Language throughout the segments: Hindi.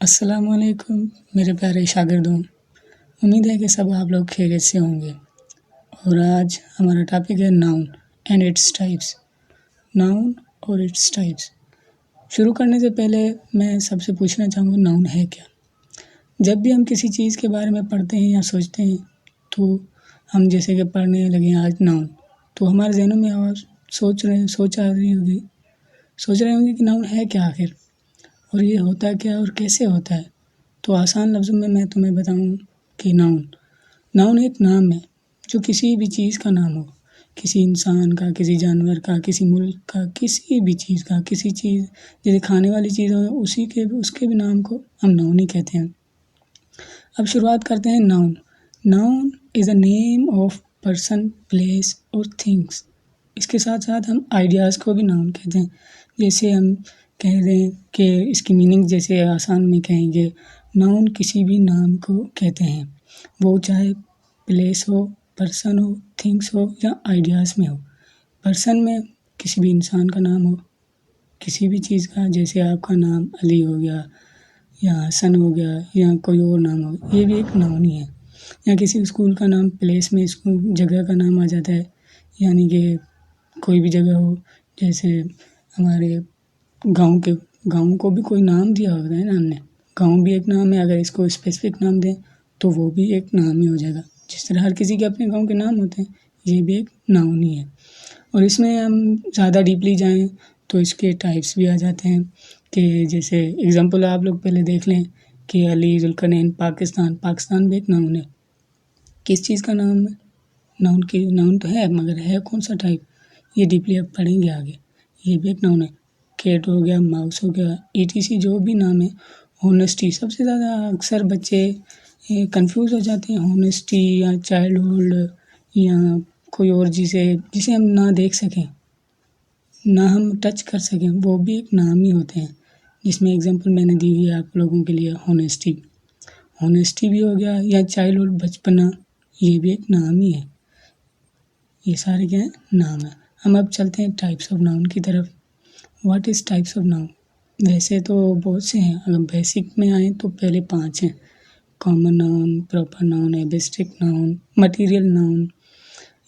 अस्सलामुअलैकुम मेरे प्यारे शागिर्दों। उम्मीद है कि सब आप लोग खैरियत से होंगे। और आज हमारा टॉपिक है noun and its types. Noun और इट्स टाइप्स। शुरू करने से पहले मैं सबसे पूछना चाहूँगा, नाउन है क्या? जब भी हम किसी चीज़ के बारे में पढ़ते हैं या सोचते हैं तो हम जैसे कि पढ़ने लगे आज नाउन, तो हमारे जहनों में आवाज़ सोच रहे होंगे कि नाउन है क्या आखिर, और ये होता क्या और कैसे होता है। तो आसान लफ्ज़ों में मैं तुम्हें बताऊं कि नाउन एक नाम है जो किसी भी चीज़ का नाम हो, किसी इंसान का, किसी जानवर का, किसी मुल्क का, किसी भी चीज़ का, किसी चीज़ जैसे खाने वाली चीज़ हो उसके भी नाम को हम नाउन ही कहते हैं। अब शुरुआत करते हैं noun. Noun is a name of person, place और थिंग्स। इसके साथ साथ हम आइडियाज़ को भी नाउन कहते हैं। जैसे हम कह दें कि इसकी मीनिंग जैसे आसान में कहेंगे, नाउन किसी भी नाम को कहते हैं, वो चाहे प्लेस हो, पर्सन हो, थिंग्स हो या आइडियाज़ में हो। पर्सन में किसी भी इंसान का नाम हो, किसी भी चीज़ का, जैसे आपका नाम अली हो गया या हसन हो गया या कोई और नाम हो, ये भी एक नाउन ही है। या किसी स्कूल का नाम, प्लेस में स्कूल जगह का नाम आ जाता है, यानी कि कोई भी जगह हो, जैसे हमारे गाँव को भी कोई नाम दिया होता है ना हमने। गाँव भी एक नाम है, अगर इसको स्पेसिफिक नाम दें तो वो भी एक नाम ही हो जाएगा। जिस तरह हर किसी के अपने गाँव के नाम होते हैं, ये भी एक नाउन ही है। और इसमें हम ज़्यादा डीपली जाएँ तो इसके टाइप्स भी आ जाते हैं कि जैसे एग्ज़ाम्पल आप लोग पहले देख लें कि अली, ज़ुल्करनैन, पाकिस्तान भी एक नाउन है। किस चीज़ का नाम है? नाउन तो है, मगर है कौन सा टाइप, ये डीपली अब पढ़ेंगे आगे। ये भी एक नाउन है। कैट हो गया, माउस हो गया, ETC जो भी नाम है। होनेस्टी, सबसे ज़्यादा अक्सर बच्चे कंफ्यूज हो जाते हैं, होनेस्टी या चाइल्डहुड या कोई और जिसे हम ना देख सकें, ना हम टच कर सकें, वो भी एक नाम ही होते हैं। जिसमें एग्जांपल मैंने दी हुई है आप लोगों के लिए, होनेस्टी भी हो गया, या चाइल्डहुड, बचपना, ये भी एक नाम ही है। ये सारे क्या है? नाम है। हम अब चलते हैं टाइप्स ऑफ नाउन की तरफ। What is types of noun? वैसे तो बहुत से हैं, अगर बेसिक में आए तो पहले 5 हैं। Common noun, proper noun, abstract noun, material noun.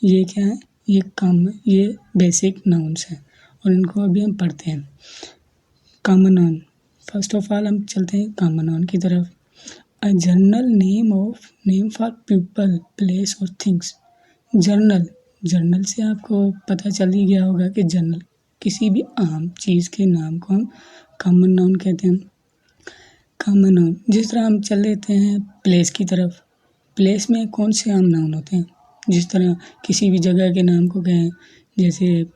ये क्या है? ये बेसिक नाउन्स हैं और इनको अभी हम पढ़ते हैं। Common noun, first of all हम चलते हैं कॉमन नाउन की तरफ। A general name for people, place और थिंग्स। जर्नल से आपको पता चल ही गया होगा कि जनरल किसी भी आम चीज़ के नाम को हम कॉमन नाउन कहते हैं। कॉमन नाउन, जिस तरह हम चल लेते हैं प्लेस की तरफ। प्लेस में कौन से आम नाउन होते हैं? जिस तरह किसी भी जगह के नाम को कहें, जैसे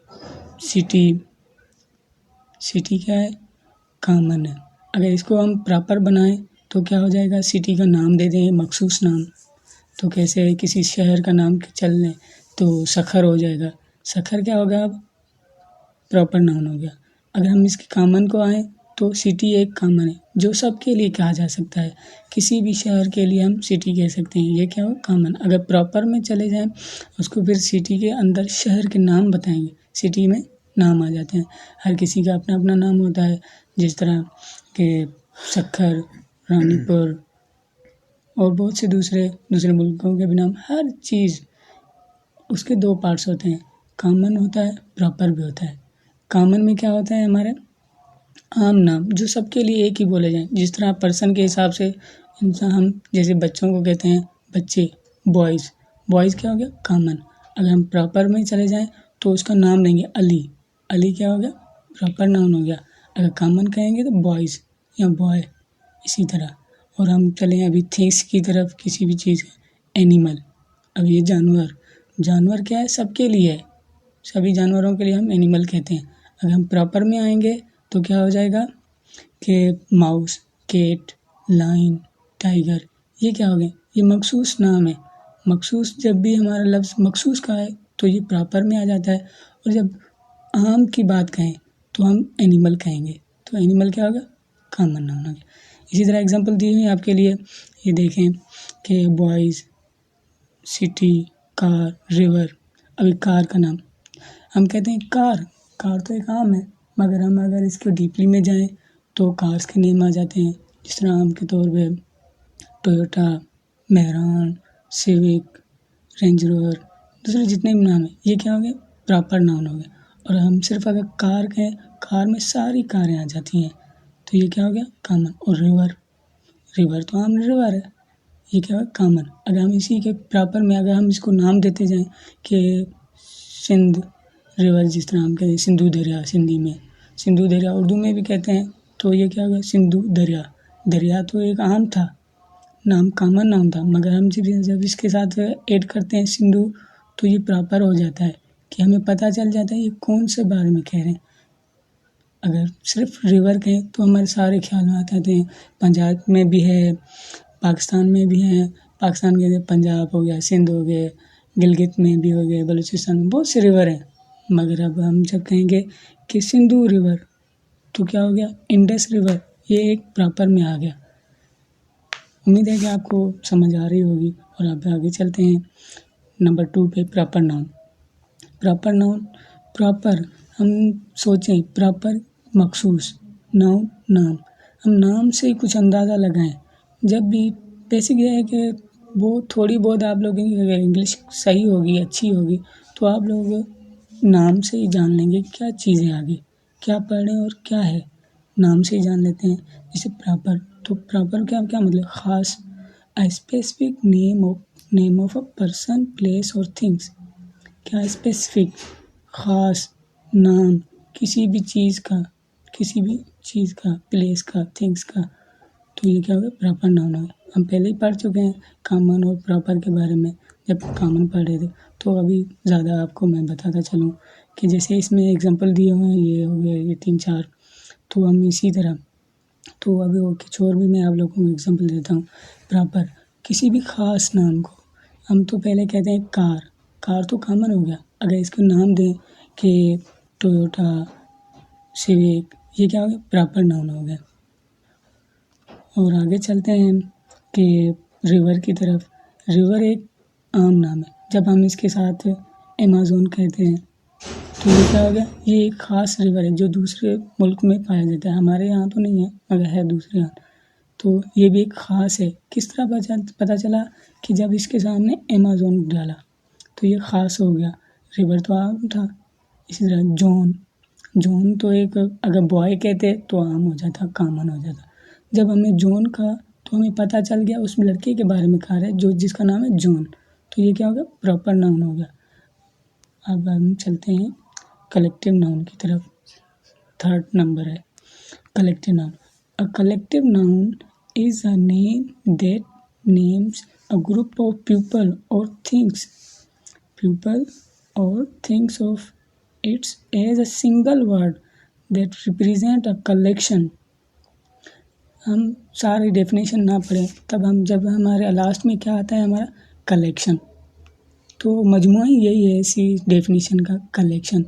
सिटी क्या है? कॉमन है। अगर इसको हम प्रॉपर बनाएं तो क्या हो जाएगा? सिटी का नाम दे दें, मखसूस नाम। तो कैसे किसी शहर का नाम चल लें तो सखर हो जाएगा। सखर क्या होगा? अब प्रॉपर नाउन हो गया। अगर हम इसके कॉमन को आए तो सिटी एक कॉमन है जो सबके लिए कहा जा सकता है। किसी भी शहर के लिए हम सिटी कह सकते हैं, ये क्या हो? कॉमन। अगर प्रॉपर में चले जाएं उसको फिर सिटी के अंदर शहर के नाम बताएंगे, सिटी में नाम आ जाते हैं। हर किसी का अपना अपना नाम होता है, जिस तरह के सखर, रानीपुर और बहुत से दूसरे मुल्कों के भी नाम। हर चीज़ उसके 2 पार्ट्स होते हैं, कॉमन होता है, प्रॉपर भी होता है। कॉमन में क्या होता है? हमारे आम नाम जो सबके लिए एक ही बोले जाएं। जिस तरह पर्सन के हिसाब से इंसान, हम जैसे बच्चों को कहते हैं बच्चे, बॉयज़ क्या हो गया? कॉमन। अगर हम प्रॉपर में चले जाएं तो उसका नाम देंगे अली क्या हो गया? प्रॉपर नाउन हो गया। अगर कॉमन कहेंगे तो बॉयज़ या बॉय, इसी तरह। और हम चलें अभी थिंग्स की तरफ, किसी भी चीज़, एनिमल। अब ये जानवर क्या है? सबके लिए है, सभी जानवरों के लिए हम एनिमल कहते हैं। अगर हम प्रॉपर में आएंगे तो क्या हो जाएगा कि माउस, कैट, लाइन, टाइगर, ये क्या हो गए? ये मखसूस नाम है। मखसूस, जब भी हमारा लफ्ज़ मखसूस का है तो ये प्रॉपर में आ जाता है, और जब आम की बात कहें तो हम एनिमल कहेंगे। तो एनिमल क्या होगा? कॉमन नाउन हो गया। इसी तरह एग्जांपल दी हुई है आपके लिए, ये देखें कि बॉयज़, सिटी, कार, रिवर। अभी कार का नाम हम कहते हैं कार तो एक आम है, मगर हम अगर इसको डीपली में जाएं तो कार्स के नेम आ जाते हैं, जिस तरह नाम के तौर पे Toyota, Mehran, civic, range rover, दूसरे जितने भी नाम हैं, ये क्या हो गए? प्रॉपर नाउन हो गए। और हम सिर्फ अगर कार कहें, कार में सारी कारें आ जाती हैं, तो ये क्या हो गया? कॉमन। और रिवर, रिवर तो आम रिवर है, ये क्या है? कॉमन। अगर हम इसी के प्रॉपर में अगर हम इसको नाम देते जाएं कि सिंध रिवर, जिस तरह हम कहते हैं सिंधु दरिया, सिंधी में सिंधु दरिया, उर्दू में भी कहते हैं, तो ये क्या होगा? सिंधु दरिया। दरिया तो एक आम था नाम, कॉमन नाम था, मगर हम जब इसके साथ ऐड करते हैं सिंधु, तो ये प्रॉपर हो जाता है कि हमें पता चल जाता है ये कौन से बारे में कह रहे हैं। अगर सिर्फ रिवर कहें तो हमारे सारे ख्याल में आते हैं। पंजाब में भी है, पाकिस्तान में भी है, पाकिस्तान के पंजाब हो गया, सिंध हो गए, गिलगित में भी हो गए, बलूचिस्तान में बहुत से रिवर हैं। मगर अब हम जब कहेंगे कि सिंधु रिवर, तो क्या हो गया? इंडस रिवर, ये एक प्रॉपर में आ गया। उम्मीद है कि आपको समझ आ रही होगी। और अब आगे चलते हैं नंबर 2 पे, proper noun. Proper noun, proper हम सोचें, प्रॉपर मखसूस, नाउन नाम, हम नाम से ही कुछ अंदाज़ा लगाएं। जब भी बेसिक ये है कि वो थोड़ी बहुत आप लोगों की इंग्लिश सही होगी, अच्छी होगी, तो आप लोग नाम से ही जान लेंगे क्या चीज़ है, आगे क्या पढ़ रहे हैं और क्या है, नाम से ही जान लेते हैं। जैसे प्रॉपर, तो प्रॉपर क्या क्या मतलब? ख़ास, a specific name of a person, place और थिंग्स। क्या? स्पेसिफिक, ख़ास नाम किसी भी चीज़ का, किसी भी चीज़ का, प्लेस का, थिंग्स का, तो ये क्या हो गया? प्रॉपर नाउन हो गया। हम पहले ही पढ़ चुके हैं कॉमन और प्रॉपर के बारे में, जब कॉमन पढ़ रहे थे। तो अभी ज़्यादा आपको मैं बताता चलूँ कि जैसे इसमें एग्जांपल दिए हुए हैं, ये हो गए ये 3-4, तो हम इसी तरह, तो अभी वो कुछ और भी मैं आप लोगों को एग्जांपल देता हूँ। प्रॉपर, किसी भी ख़ास नाम को हम तो पहले कहते हैं कार, कार तो कॉमन हो गया। अगर इसको नाम दें कि टोयोटा, सिविक, ये क्या हो गया? प्रॉपर नाउन हो गया। और आगे चलते हैं कि रिवर की तरफ। रिवर एक आम नाम है। जब हम इसके साथ अमेज़न कहते हैं, तो ये क्या हो गया? ये एक ख़ास रिवर है जो दूसरे मुल्क में पाया जाता है, हमारे यहाँ तो नहीं है, मगर है दूसरे यहाँ। तो ये भी एक ख़ास है। किस तरह पता चला? कि जब इसके सामने अमेज़न डाला, तो ये ख़ास हो गया। रिवर तो आम था। इसी तरह जॉन, जॉन तो एक, अगर बॉय कहते तो आम हो जाता, कॉमन हो जाता। जब हमने जॉन कहा, तो हमें पता चल गया उस लड़के के बारे में कहा रहा है जो जिसका नाम है जॉन, तो ये क्या हो गया? प्रॉपर नाउन हो गया। अब हम चलते हैं कलेक्टिव नाउन की तरफ। 3rd नंबर है collective noun. A collective noun is a name that names a group of people or things of its as a single word that represent a collection। हम सारी डेफिनेशन ना पढ़ें, तब हम जब हमारे लास्ट में क्या आता है? हमारा कलेक्शन। तो मजमूआ ही यही है इसी डेफिनेशन का, कलेक्शन।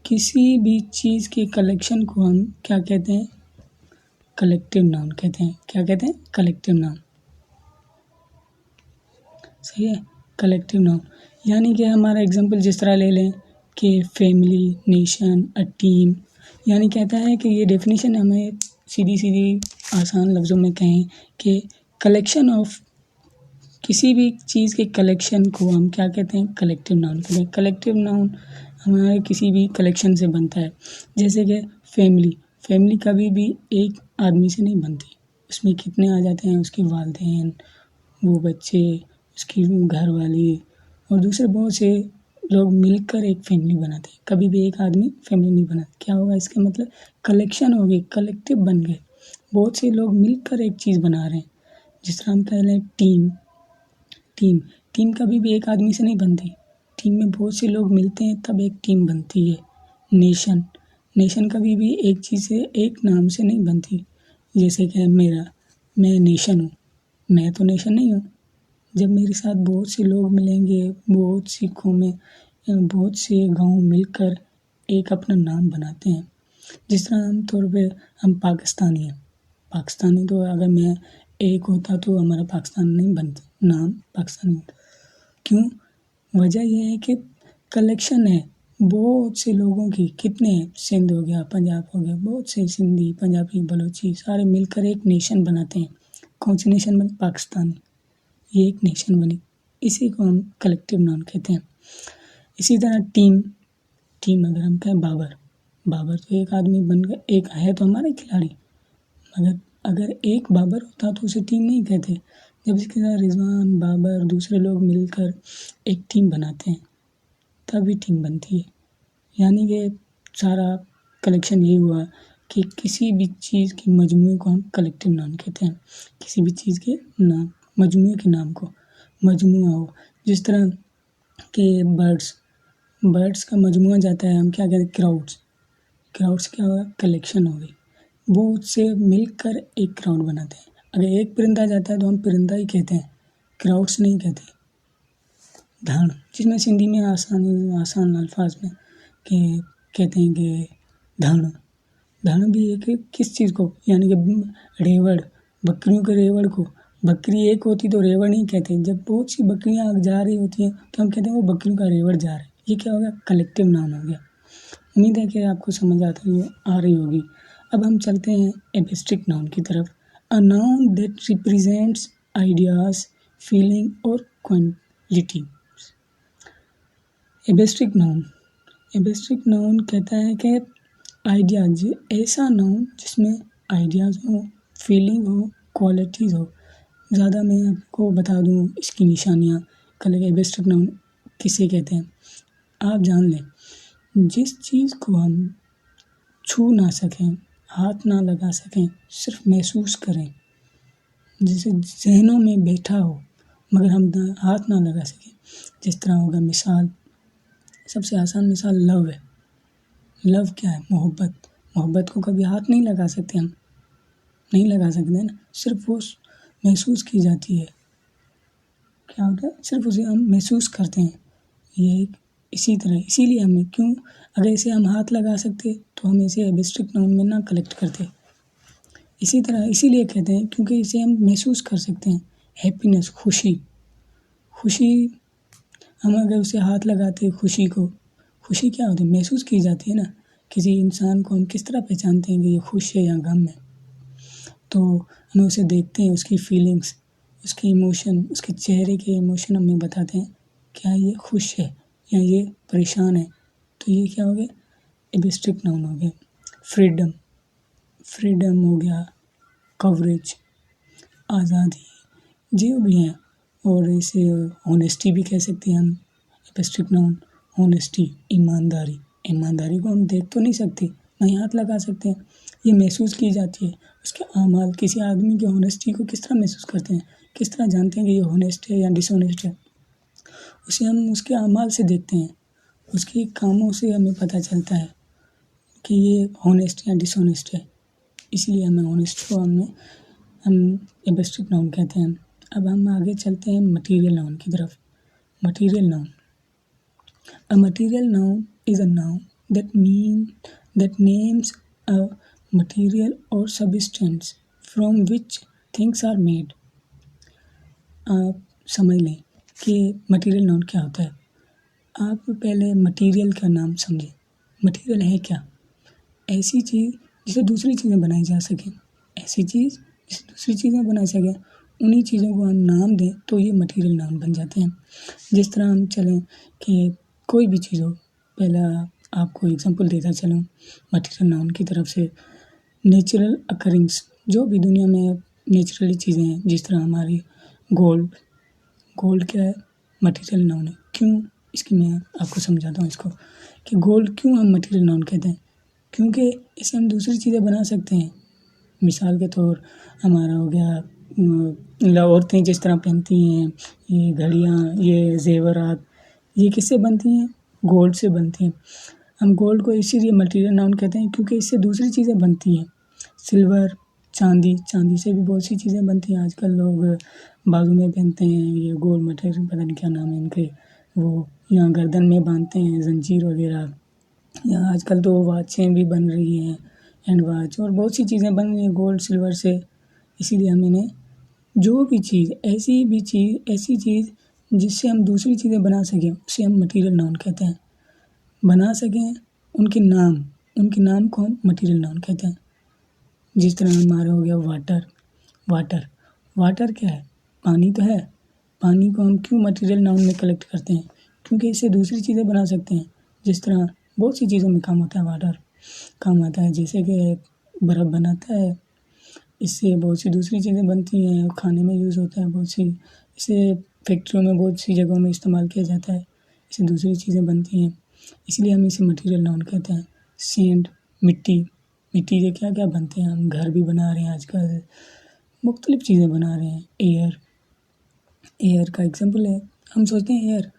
किसी भी चीज़ के कलेक्शन को हम क्या कहते हैं? कलेक्टिव नाउन कहते हैं। क्या कहते हैं? Collective noun. सही है, कलेक्टिव नाउन। यानी कि हमारा एग्जांपल जिस तरह ले लें कि फैमिली, नेशन, अ टीम, यानी कहता है कि ये डेफिनेशन हमें सीधी आसान लफ्ज़ों में कहें कि कलेक्शन ऑफ, किसी भी चीज़ के कलेक्शन को हम क्या कहते हैं? कलेक्टिव नाउन कहते हैं। कलेक्टिव नाउन हमारे किसी भी कलेक्शन से बनता है। जैसे कि फैमिली, फैमिली कभी भी एक आदमी से नहीं बनती, उसमें कितने आ जाते हैं? उसके वालिदैन, वो बच्चे, उसकी घरवाली और दूसरे बहुत से लोग मिलकर एक फैमिली बनाते हैं। कभी भी एक आदमी फैमिली नहीं बनाता। क्या होगा इसका मतलब? कलेक्शन हो गई, कलेक्टिव बन गए, बहुत से लोग मिलकर एक चीज़ बना रहे हैं। जिस तरह हम कह लें टीम, टीम कभी भी एक आदमी से नहीं बनती, टीम में बहुत से लोग मिलते हैं तब एक टीम बनती है। नेशन कभी भी एक चीज़ से, एक नाम से नहीं बनती। जैसे कि मैं नेशन हूँ, मैं तो नेशन नहीं हूँ। जब मेरे साथ बहुत से लोग मिलेंगे, बहुत सी कौमें, बहुत से गाँव मिलकर एक अपना नाम बनाते हैं। जिस तरह आम तौर पे हम पाकिस्तानी हैं, पाकिस्तानी तो अगर मैं एक होता तो हमारा पाकिस्तान नहीं बनता, नाम पाकिस्तानी होता। क्यों? वजह यह है कि कलेक्शन है, बहुत से लोगों की, कितने, सिंध हो गया, पंजाब हो गया, बहुत से सिंधी, पंजाबी, बलोची सारे मिलकर एक नेशन बनाते हैं। कौन सी नेशन बनी? पाकिस्तान। ये एक नेशन बनी, इसी को हम कलेक्टिव नाउन कहते हैं। इसी तरह टीम अगर हम कहें बाबर तो एक आदमी बन गया, एक है तो हमारे खिलाड़ी, मगर अगर एक बाबर होता तो उसे टीम नहीं कहते। जब इसके साथ रिजवान, बाबर, दूसरे लोग मिलकर एक टीम बनाते हैं तभी टीम बनती है। यानी कि सारा कलेक्शन ये हुआ कि किसी भी चीज़ की मजमूए को हम कलेक्टिव नाउन कहते हैं। किसी भी चीज़ के नाम, मजमूए के नाम को मजमुआ हो। जिस तरह के बर्ड्स का मजमुआ जाता है, हम क्या कहते हैं? क्राउड्स क्या हुआ? कलेक्शन हो गई। बहुत से मिलकर एक क्राउड बनाते हैं। अगर एक परिंदा जाता है तो हम परिंदा ही कहते हैं, क्राउड्स नहीं कहते। धान, जिसमें सिंधी में आसान अल्फाज में कि कहते हैं कि धान भी एक किस चीज़ को, यानी कि रेवड़, बकरियों के रेवड़ को। बकरी एक होती तो रेवड़ नहीं कहते। जब बहुत सी बकरियाँ जा रही होती हैं तो हम कहते हैं वो बकरियों का रेवड़ जा रहा है। ये क्या हो गया? कलेक्टिव नाउन हो गया। उम्मीद है कि आपको समझ आ रही होगी। अब हम चलते हैं एब्स्ट्रैक्ट नाउन की तरफ। A noun that represents ideas, feeling और क्वालिटी। एब्स्ट्रैक्ट नाउन कहता है कि आइडियाज, ऐसा नाउन जिसमें आइडियाज़ हो, फीलिंग हो, क्वालिटीज़ हो। ज़्यादा मैं आपको बता दूँ इसकी निशानियाँ, एब्स्ट्रैक्ट नाउन किसे कहते हैं आप जान लें। जिस चीज़ को हम छू ना सकें, हाथ ना लगा सकें, सिर्फ महसूस करें, जिसे ज़हनों में बैठा हो मगर हम हाथ ना लगा सकें। जिस तरह होगा, मिसाल, सबसे आसान मिसाल लव है। लव क्या है? मोहब्बत को कभी हाथ नहीं लगा सकते, हम नहीं लगा सकते ना, सिर्फ वो महसूस की जाती है। क्या होता है? सिर्फ उसे हम महसूस करते हैं। ये इसी तरह, इसीलिए हमें क्यों, अगर इसे हम हाथ लगा सकते तो हम इसे एब्स्ट्रैक्ट नाउन में ना कलेक्ट करते। इसी तरह इसीलिए कहते हैं क्योंकि इसे हम महसूस कर सकते हैं। हैप्पीनेस, खुशी हम अगर उसे हाथ लगाते खुशी क्या होती है? महसूस की जाती है ना। किसी इंसान को हम किस तरह पहचानते हैं कि ये खुश है या गम है? तो हम उसे देखते हैं, उसकी फीलिंग्स, उसके इमोशन, उसके चेहरे के इमोशन हमें बताते हैं क्या ये खुश है या ये परेशान है। तो ये क्या हो गया? एब्स्ट्रैक्ट नाउन हो गया। फ्रीडम हो गया, कवरेज, आज़ादी, जो भी हैं। और इसे ऑनेस्टी भी कह सकते हैं हम, एब्स्ट्रैक्ट नाउन। ऑनेस्टी, ईमानदारी को हम देख तो नहीं सकते, नहीं हाथ लगा सकते हैं, ये महसूस की जाती है। उसके आमाल, किसी आदमी की ऑनेस्टी को किस तरह महसूस करते हैं, किस तरह जानते हैं कि ये ऑनेस्ट है या डिसऑनेस्ट है? उसे हम उसके आमाल से देखते हैं, उसके कामों से हमें पता चलता है कि ये ऑनेस्ट या डिसऑनेस्ट है। इसलिए हमें ऑनेस्ट को हम एब्स्ट्रैक्ट नाउन कहते हैं। अब हम आगे चलते हैं मटीरियल नाउन की तरफ। Material noun, a material noun is a noun that names a material or substance from which things are made। आप समझ लें कि मटीरियल नाउन क्या होता है। आप पहले मटीरियल का नाम समझें। मटीरियल है क्या? ऐसी चीज़ जिसे दूसरी चीज़ें बनाई जा सकें, ऐसी चीज़ जिसे दूसरी चीज़ें बनाई सकें, उन्हीं चीज़ों को हम नाम दें तो ये मटीरियल नाउन बन जाते हैं। जिस तरह हम चलें कि कोई भी चीज़ हो, पहला आपको एग्जांपल देता चलूँ मटीरियल नाउन की तरफ से। नेचुरल अकरिंग्स, जो भी दुनिया में नेचुरली चीज़ें हैं, जिस तरह हमारी गोल्ड क्या है? मटीरियल नाउन है। क्यों? इसकी मैं आपको समझाता हूँ इसको कि गोल्ड क्यों हम मटीरियल नाउन कहते हैं। क्योंकि इसे हम दूसरी चीज़ें बना सकते हैं। मिसाल के तौर हमारा हो गया, औरतें जिस तरह पहनती हैं, ये घड़ियाँ, ये ज़ेवरात, ये किससे बनती हैं? गोल्ड से बनती हैं। हम गोल्ड को इसीलिए मटीरियल नाउन कहते हैं क्योंकि इससे दूसरी चीज़ें बनती हैं। सिल्वर, चांदी से भी बहुत सी चीज़ें बनती हैं। आजकल लोग बाजू में पहनते हैं ये गोल्ड मटेरियल, पता नहीं क्या नाम है इनके, वो यहाँ गर्दन में बांधते हैं, जंजीर वगैरह। यहाँ आजकल तो वाचें भी बन रही हैं, हैंड वॉच, और बहुत सी चीज़ें बन रही हैं गोल्ड सिल्वर से। इसीलिए हम इन्हें, जो भी चीज़, ऐसी चीज़ जिससे हम दूसरी चीज़ें बना सकें, उसे हम मटीरियल नाउन कहते हैं। बना सकें उनके नाम को हम मटेरियल नाउन कहते हैं। जिस तरह हमारा हो गया वाटर क्या है? पानी तो है। पानी को हम क्यों मटेरियल नाउन में कलेक्ट करते हैं? क्योंकि इससे दूसरी चीज़ें बना सकते हैं। जिस तरह बहुत सी चीज़ों में काम होता है वाटर, काम आता है, जैसे कि बर्फ़ बनाता है, इससे बहुत सी दूसरी चीज़ें बनती हैं, खाने में यूज़ होता है बहुत सी, इसे फैक्ट्रियों में बहुत सी जगहों में इस्तेमाल किया जाता है, इससे दूसरी चीज़ें बनती हैं, इसलिए हम इसे मटेरियल नाउन कहते हैं। सेंड, मिट्टी से क्या क्या बनते हैं? हम घर भी बना रहे हैं आजकल, मुख्तलिफ चीज़ें बना रहे हैं। एयर का एग्जाम्पल है, हम सोचते हैं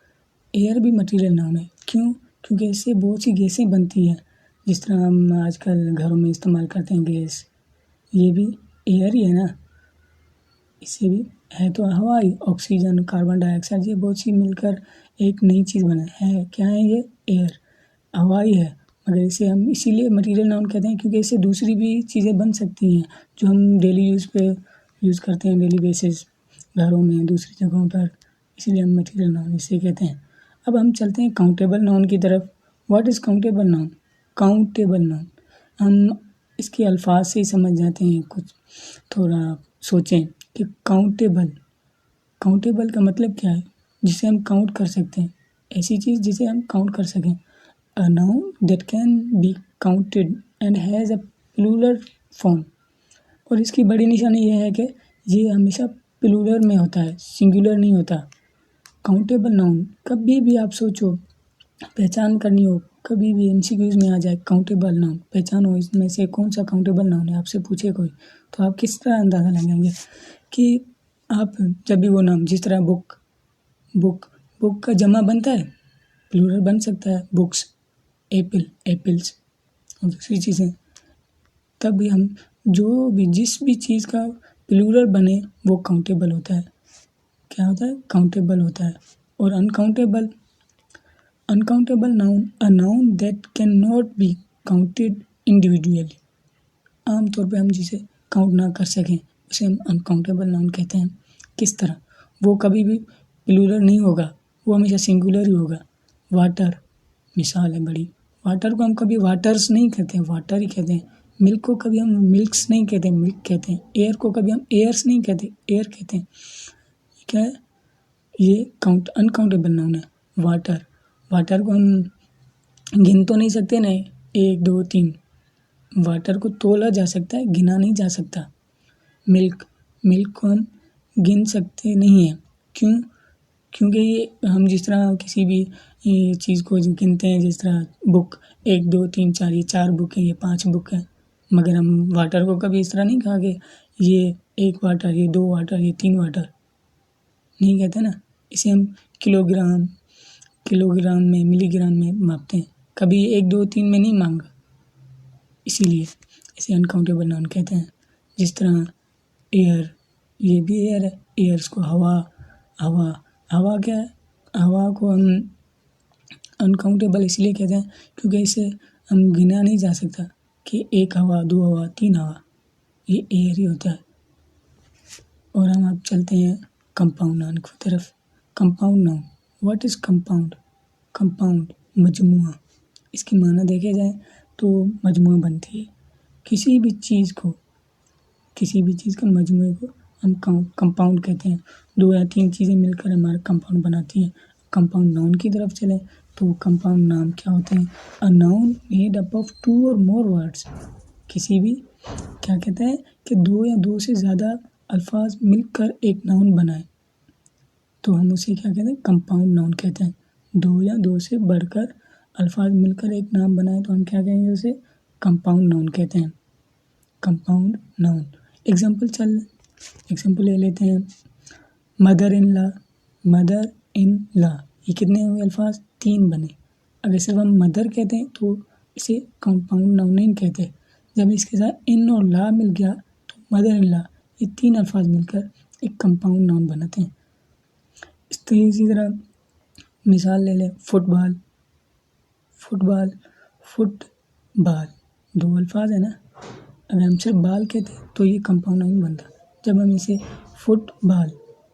एयर भी मटेरियल नाउन है। क्यों? क्योंकि इससे बहुत सी गैसें बनती हैं। जिस तरह हम आजकल घरों में इस्तेमाल करते हैं गैस, ये भी एयर ही है ना। इससे भी है तो हवा ही, ऑक्सीजन, कार्बन डाइऑक्साइड, ये बहुत सी मिलकर एक नई चीज़ बना है। क्या है ये? एयर, हवा ही है। मगर इसे हम इसीलिए मटेरियल नाउन कहते हैं क्योंकि इससे दूसरी भी चीज़ें बन सकती हैं जो हम डेली यूज़ करते हैं, डेली बेसिस, घरों में, दूसरी जगहों पर, इसीलिए हम मटेरियल नाउन इसे कहते हैं। अब हम चलते हैं काउंटेबल नाउन की तरफ। What is countable noun? Countable noun हम इसके अल्फाज से ही समझ जाते हैं। कुछ थोड़ा सोचें कि काउंटेबल का मतलब क्या है? जिसे हम काउंट कर सकते हैं, ऐसी चीज़ जिसे हम काउंट कर सकें। A noun that can be counted and has a plural form। और इसकी बड़ी निशानी ये है कि ये हमेशा प्लूरल में होता है, सिंगुलर नहीं होता। काउंटेबल नाउन कभी भी आप सोचो, पहचान करनी हो, कभी भी एमसीक्यूज में आ जाए काउंटेबल नाउन, पहचानो इसमें से कौन सा काउंटेबल नाउन है, आपसे पूछे कोई, तो आप किस तरह अंदाज़ा लगाएंगे कि आप जब भी वो नाम, जिस तरह बुक का जमा बनता है, प्लूरल बन सकता है, बुक्स, एप्पल्स और दूसरी चीज़ें, तब भी हम जिस भी चीज़ का प्लूरल बने वो काउंटेबल होता है। क्या होता है? काउंटेबल होता है। और uncountable noun, a noun that can not be counted individually. आमतौर पे हम जिसे काउंट ना कर सकें उसे हम अनकाउंटेबल नाउन कहते हैं। किस तरह? वो कभी भी प्लूरल नहीं होगा, वो हमेशा सिंगुलर ही होगा। वाटर मिसाल है बड़ी, वाटर को हम कभी वाटर्स नहीं कहते हैं, वाटर ही कहते हैं। मिल्क को कभी हम मिल्क्स नहीं कहते, मिल्क कहते हैं। एयर को कभी हम एयर्स नहीं कहते, एयर कहते हैं। क्या है? ये अनकाउंटेबल नाउन है। वाटर को हम गिन तो नहीं सकते ना, 1 2 3। वाटर को तोला जा सकता है, गिना नहीं जा सकता। मिल्क को हम गिन सकते नहीं हैं। क्यों? क्योंकि ये हम जिस तरह किसी भी चीज़ को गिनते हैं, जिस तरह बुक 1 2 3 4, ये 4 बुक हैं, ये 5 बुक हैं, मगर हम वाटर को कभी इस तरह नहीं कहा कि ये 1 वाटर, ये 2 वाटर, ये 3 वाटर, नहीं कहते ना। इसे हम किलोग्राम में, मिलीग्राम में मापते हैं, कभी 1 2 3 में नहीं मांगा, इसीलिए इसे अनकाउंटेबल नाउन कहते हैं। जिस तरह एयर, ये भी एयर है। एयर्स को हवा क्या है? हवा को हम अनकाउंटेबल इसलिए कहते हैं क्योंकि इसे हम गिना नहीं जा सकता कि 1 हवा, 2 हवा, 3 हवा, ये एयर ही होता है। और हम अब चलते हैं कंपाउंड नाउन की तरफ। Compound noun, what is compound मजमुआ। इसकी माना देखे जाए तो मजमुआ बनती है किसी भी चीज़ का मजमुए को हम कंपाउंड कहते हैं। 2 या 3 चीज़ें मिलकर हमारा कंपाउंड बनाती हैं। कंपाउंड नाउन की तरफ चलें तो कंपाउंड नाउन क्या होते हैं? A noun made up of 2 और मोर वर्ड्स। किसी भी, क्या कहते हैं कि 2 या 2 से ज़्यादा अल्फाज मिलकर एक नाउन बनाए तो हम उसे क्या कहते हैं? कंपाउंड नाउन कहते हैं। 2 या 2 से बढ़कर अल्फाज मिलकर एक नाम बनाए तो हम क्या कहेंगे? उसे कंपाउंड नाउन कहते हैं। कंपाउंड नाउन एग्जाम्पल ले लेते हैं। मदर इन लॉ, ये कितने हुए अल्फाज? 3 बने। अगर सिर्फ हम मदर कहते हैं तो इसे कंपाउंड नाउन नहीं कहते। जब इसके साथ इन और ला मिल गया तो मदर इन लॉ, ये 3 अल्फाज मिलकर एक कंपाउंड नाउन बनाते हैं। इसी तरह मिसाल ले लें, फुटबॉल 2 अल्फाज है ना। अगर हम सिर्फ बाल कहते तो ये कंपाउंड नाउन बनता। जब हम इसे फुटबॉल,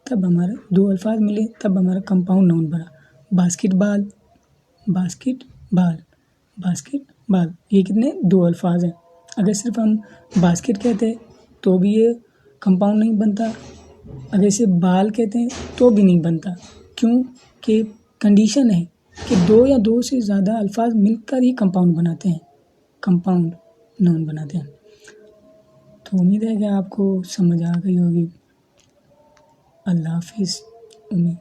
तब हमारा 2 अल्फाज मिले, तब हमारा कंपाउंड नाउन बना। बास्केटबॉल बाल, बास्केट, बाल, ये कितने 2 अल्फाज हैं। अगर सिर्फ हम बास्केट कहते तो भी ये कंपाउंड नहीं बनता, अगर इसे बाल कहते हैं तो भी नहीं बनता। क्यों? कि कंडीशन है कि 2 या 2 से ज़्यादा अल्फाज मिलकर ही कंपाउंड बनाते हैं, कंपाउंड नाउन बनाते हैं। तो उम्मीद है कि आपको समझ आ गई होगी। अल्लाह हाफिज़। उम्मीद